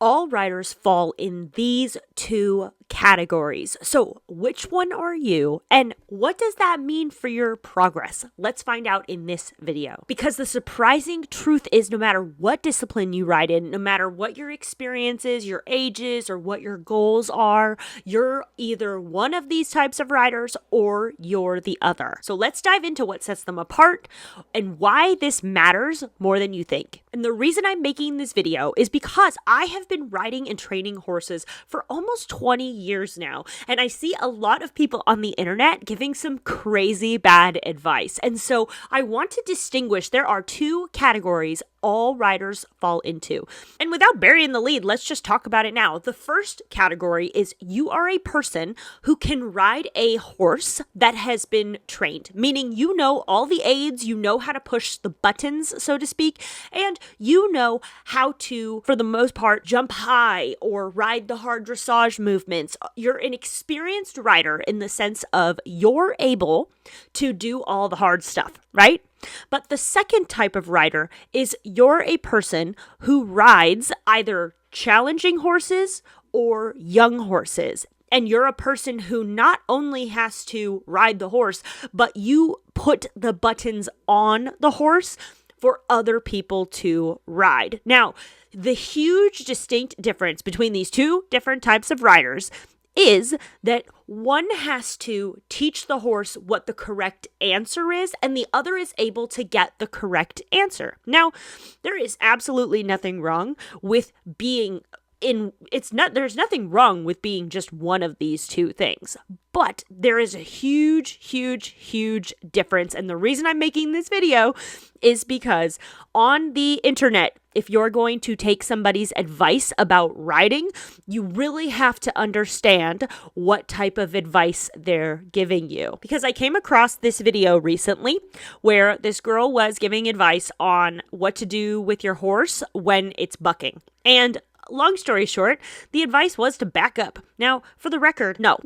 All riders fall in these two categories. So, which one are you, and what does that mean for your progress? Let's find out in this video. Because the surprising truth is, no matter what discipline you ride in, no matter what your experience is, your age is, or what your goals are, you're either one of these types of riders or you're the other. So, let's dive into what sets them apart and why this matters more than you think. And the reason I'm making this video is because I have been riding and training horses for almost 20 years now, and I see a lot of people on the internet giving some crazy bad advice. And so I want to distinguish there are two categories all riders fall into. And without burying the lead, let's just talk about it now. The first category is you are a person who can ride a horse that has been trained, meaning you know all the aids, you know how to push the buttons, so to speak, and you know how to, for the most part, jump high or ride the hard dressage movements. You're an experienced rider in the sense of you're able to do all the hard stuff, right? But the second type of rider is you're a person who rides either challenging horses or young horses. And you're a person who not only has to ride the horse, but you put the buttons on the horse for other people to ride. Now, the huge distinct difference between these two different types of riders is that one has to teach the horse what the correct answer is, and the other is able to get the correct answer. Now, there is absolutely nothing wrong with being there's nothing wrong with being just one of these two things, but there is a huge difference. And the reason I'm making this video is because on the internet, if you're going to take somebody's advice about riding, you really have to understand what type of advice they're giving you. Because I came across this video recently where this girl was giving advice on what to do with your horse when it's bucking. And long story short, the advice was to back up. Now, for the record, no.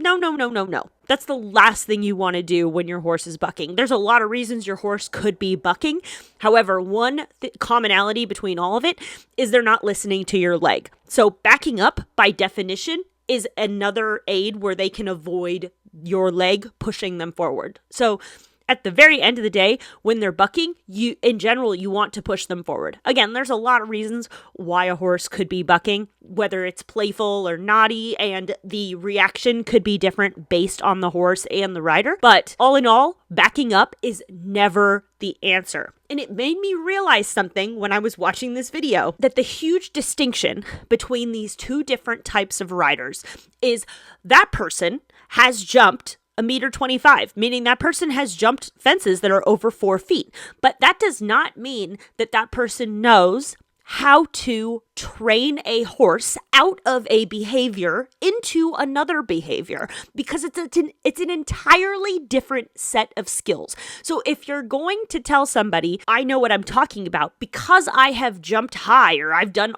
That's the last thing you want to do when your horse is bucking. There's a lot of reasons your horse could be bucking. However, one commonality between all of it is they're not listening to your leg. So backing up, by definition, is another aid where they can avoid your leg pushing them forward. So at the very end of the day, when they're bucking, you want to push them forward. Again, there's a lot of reasons why a horse could be bucking, whether it's playful or naughty, and the reaction could be different based on the horse and the rider. But all in all, backing up is never the answer. And it made me realize something when I was watching this video, that the huge distinction between these two different types of riders is that person has jumped 1.25 meters, meaning that person has jumped fences that are over 4 feet. But that does not mean that that person knows how to train a horse out of a behavior into another behavior, because it's an entirely different set of skills. So if you're going to tell somebody, I know what I'm talking about because I have jumped high, or I've done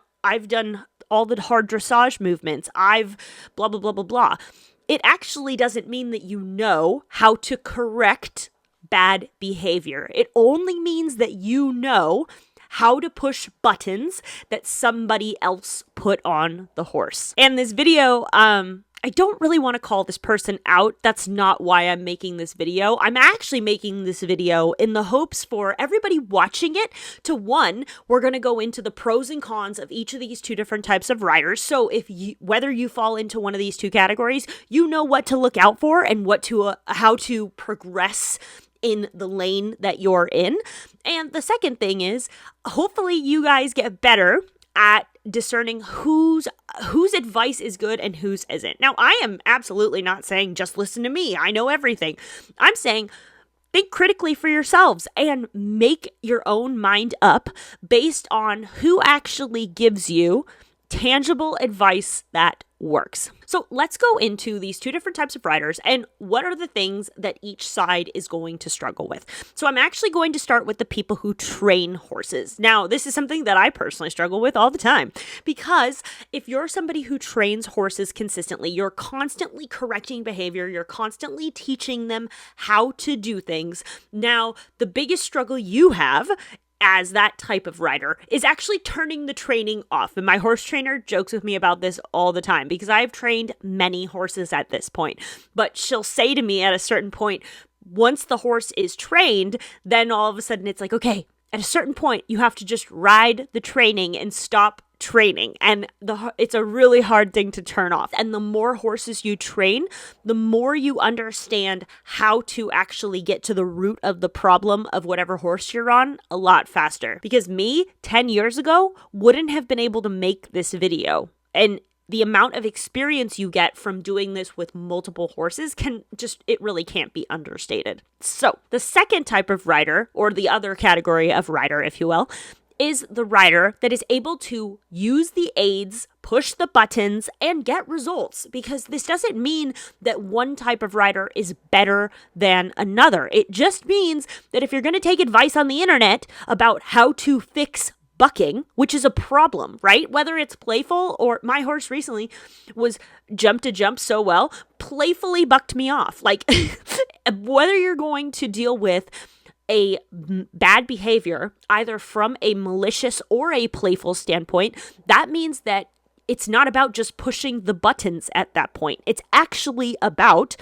all the hard dressage movements, I've blah, blah, blah, blah, blah. It actually doesn't mean that you know how to correct bad behavior. It only means that you know how to push buttons that somebody else put on the horse. And this video, I don't really want to call this person out. That's not why I'm making this video. I'm actually making this video in the hopes for everybody watching it to, one, we're going to go into the pros and cons of each of these two different types of riders. So whether you fall into one of these two categories, you know what to look out for and how to progress in the lane that you're in. And the second thing is, hopefully you guys get better at discerning whose advice is good and whose isn't. Now, I am absolutely not saying just listen to me, I know everything. I'm saying think critically for yourselves and make your own mind up based on who actually gives you tangible advice that works. So let's go into these two different types of riders and what are the things that each side is going to struggle with. So I'm actually going to start with the people who train horses. Now, this is something that I personally struggle with all the time, because if you're somebody who trains horses consistently, you're constantly correcting behavior, you're constantly teaching them how to do things. Now, the biggest struggle you have as that type of rider is actually turning the training off. And my horse trainer jokes with me about this all the time because I've trained many horses at this point. But she'll say to me at a certain point, once the horse is trained, then all of a sudden it's like, okay, at a certain point, you have to just ride the training and stop training. And it's a really hard thing to turn off. And the more horses you train, the more you understand how to actually get to the root of the problem of whatever horse you're on a lot faster. Because me, 10 years ago, wouldn't have been able to make this video. And the amount of experience you get from doing this with multiple horses it really can't be understated. So the second type of rider, or the other category of rider, if you will, is the rider that is able to use the aids, push the buttons, and get results. Because this doesn't mean that one type of rider is better than another. It just means that if you're going to take advice on the internet about how to fix bucking, which is a problem, right? Whether it's playful or my horse recently was jump to jump so well, playfully bucked me off. Like whether you're going to deal with a bad behavior, either from a malicious or a playful standpoint, that means that it's not about just pushing the buttons at that point. It's actually about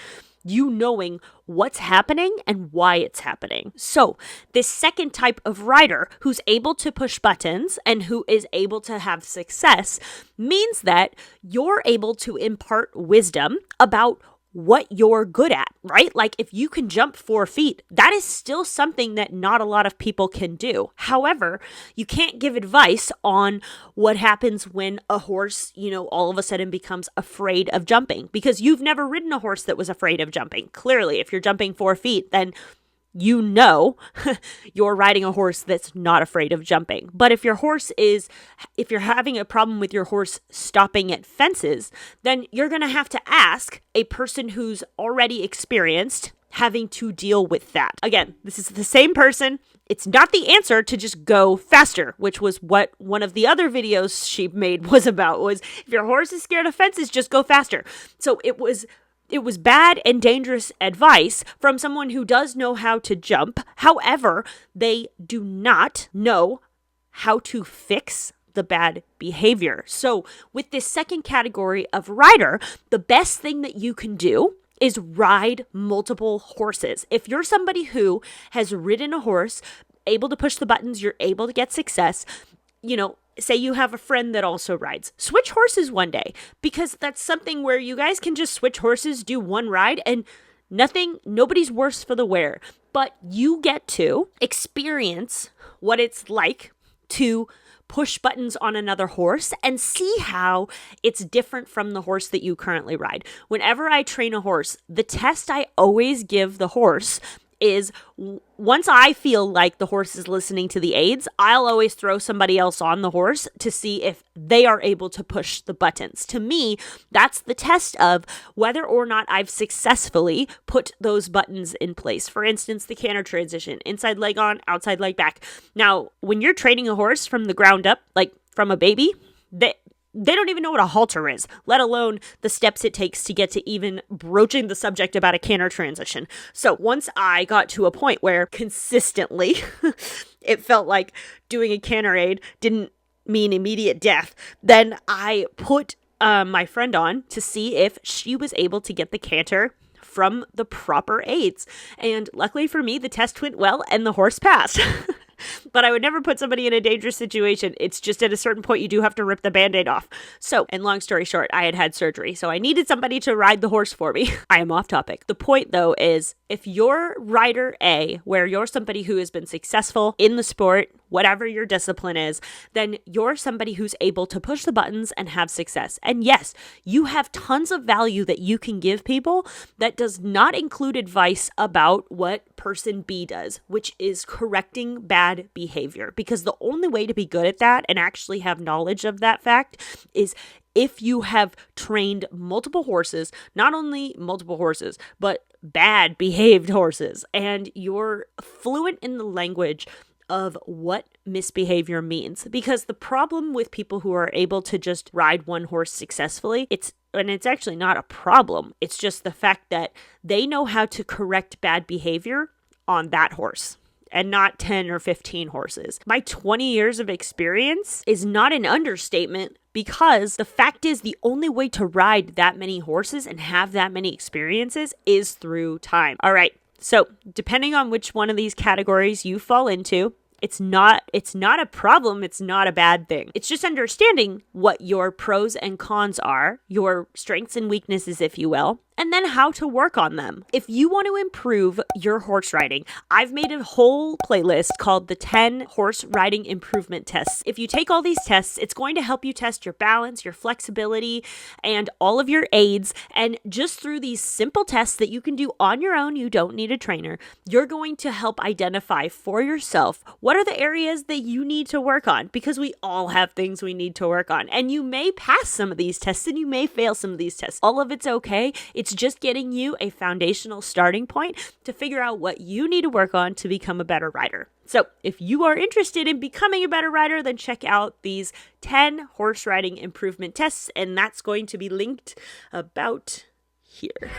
you knowing what's happening and why it's happening. So this second type of rider who's able to push buttons and who is able to have success means that you're able to impart wisdom about what you're good at, right? Like if you can jump 4 feet, that is still something that not a lot of people can do. However, you can't give advice on what happens when a horse, all of a sudden becomes afraid of jumping because you've never ridden a horse that was afraid of jumping. Clearly, if you're jumping 4 feet, then you're riding a horse that's not afraid of jumping. But if you're having a problem with your horse stopping at fences, then you're going to have to ask a person who's already experienced having to deal with that. Again, this is the same person. It's not the answer to just go faster, which was what one of the other videos she made was about, was if your horse is scared of fences, just go faster. So it was bad and dangerous advice from someone who does know how to jump. However, they do not know how to fix the bad behavior. So with this second category of rider, the best thing that you can do is ride multiple horses. If you're somebody who has ridden a horse, able to push the buttons, you're able to get success, say you have a friend that also rides, switch horses one day, because that's something where you guys can just switch horses, do one ride, and nobody's worse for the wear. But you get to experience what it's like to push buttons on another horse and see how it's different from the horse that you currently ride. Whenever I train a horse, the test I always give the horse is once I feel like the horse is listening to the aids, I'll always throw somebody else on the horse to see if they are able to push the buttons. To me, that's the test of whether or not I've successfully put those buttons in place. For instance, the canter transition, inside leg on, outside leg back. Now, when you're training a horse from the ground up, like from a baby, they don't even know what a halter is, let alone the steps it takes to get to even broaching the subject about a canter transition. So once I got to a point where consistently it felt like doing a canter aid didn't mean immediate death, then I put my friend on to see if she was able to get the canter from the proper aids. And luckily for me, the test went well and the horse passed. But I would never put somebody in a dangerous situation. It's just at a certain point, you do have to rip the Band-Aid off. So, and long story short, I had surgery. So I needed somebody to ride the horse for me. I am off topic. The point though is if you're rider A, where you're somebody who has been successful in the sport, whatever your discipline is, then you're somebody who's able to push the buttons and have success. And yes, you have tons of value that you can give people that does not include advice about what person B does, which is correcting bad behavior. Because the only way to be good at that and actually have knowledge of that fact is if you have trained multiple horses, not only multiple horses, but bad behaved horses, and you're fluent in the language of what misbehavior means. Because the problem with people who are able to just ride one horse successfully, it's actually not a problem. It's just the fact that they know how to correct bad behavior on that horse. and not 10 or 15 horses. My 20 years of experience is not an understatement, because the fact is the only way to ride that many horses and have that many experiences is through time. All right. So depending on which one of these categories you fall into, it's not a problem. It's not a bad thing. It's just understanding what your pros and cons are, your strengths and weaknesses, if you will, and then how to work on them. If you want to improve your horse riding, I've made a whole playlist called the 10 Horse Riding Improvement Tests. If you take all these tests, it's going to help you test your balance, your flexibility, and all of your aids. And just through these simple tests that you can do on your own, you don't need a trainer, you're going to help identify for yourself what are the areas that you need to work on, because we all have things we need to work on. And you may pass some of these tests and you may fail some of these tests. All of it's okay. It's just getting you a foundational starting point to figure out what you need to work on to become a better rider. So if you are interested in becoming a better rider, then check out these 10 horse riding improvement tests, and that's going to be linked about here.